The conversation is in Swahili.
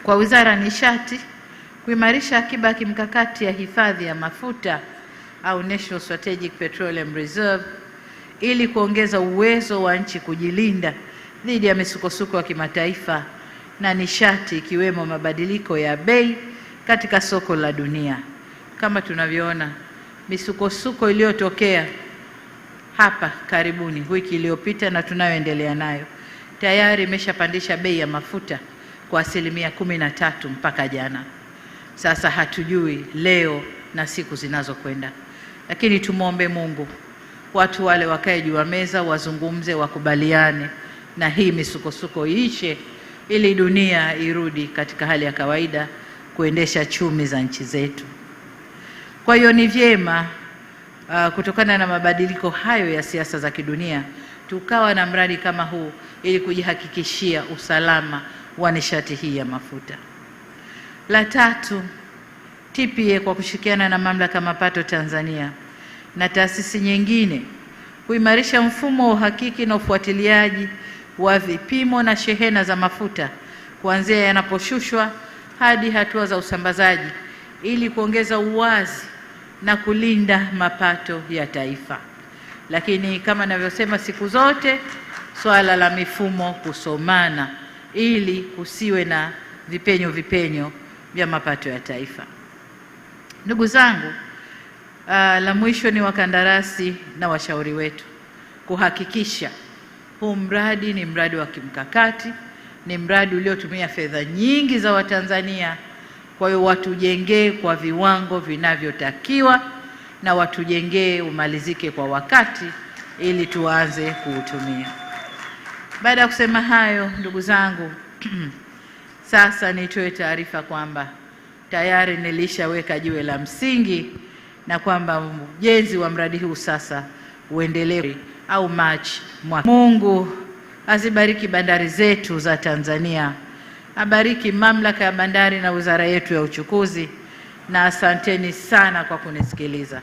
Kwa Wizara ya Nishati, kuimarisha akiba ya kimkakati ya hifadhi ya mafuta au National Strategic Petroleum Reserve ili kuongeza uwezo wa nchi kujilinda dhidi ya misukosuko ya kimataifa na nishati, ikiwemo mabadiliko ya bei katika soko la dunia. Kama tunavyoona, misukosuko iliyotokea hapa karibuni wiki iliyopita na tunayoendelea nayo tayari imeshapandisha bei ya mafuta kwa 13% mpaka jana. Sasa hatujui leo na siku zinazokwenda, lakini tumwombe Mungu watu wale wakae juu ya meza, wazungumze, wakubaliane na hii misukosuko iishe, ili dunia irudi katika hali ya kawaida kuendesha chumi za nchi zetu. Kwa hiyo ni vyema kutokana na mabadiliko hayo ya siasa za kidunia tukawa na mradi kama huu ili kujihakikishia usalama wa nishati hii ya mafuta. La tatu, TPA kwa kushirikiana na Mamlaka ya Mapato Tanzania na taasisi nyingine kuimarisha mfumo wa uhakiki na ufuatiliaji wa vipimo na shehena za mafuta kuanzia yanaposhushwa hadi hatua za usambazaji ili kuongeza uwazi na kulinda mapato ya taifa. Lakini kama ninavyosema siku zote, swala la mifumo kusomana ili kusiwe na vipenyo vya mapato ya taifa. Ndugu zangu, la mwisho ni wakandarasi na washauri wetu kuhakikisha huu mradi ni mradi wa kimkakati, ni mradi uliotumia fedha nyingi za Watanzania. Kwa hiyo watujengee kwa viwango vinavyotakiwa na watujengee umalizike kwa wakati ili tuanze kuutumia. Baada ya kusema hayo, ndugu zangu, sasa nitoe taarifa kwamba tayari nilishaweka jiwe la msingi na kwamba ujenzi wa mradi huu sasa uendelee au Machi mwaka. Mungu azibariki bandari zetu za Tanzania, abariki Mamlaka ya Bandari na wizara yetu ya uchukuzi, na asanteni sana kwa kunisikiliza.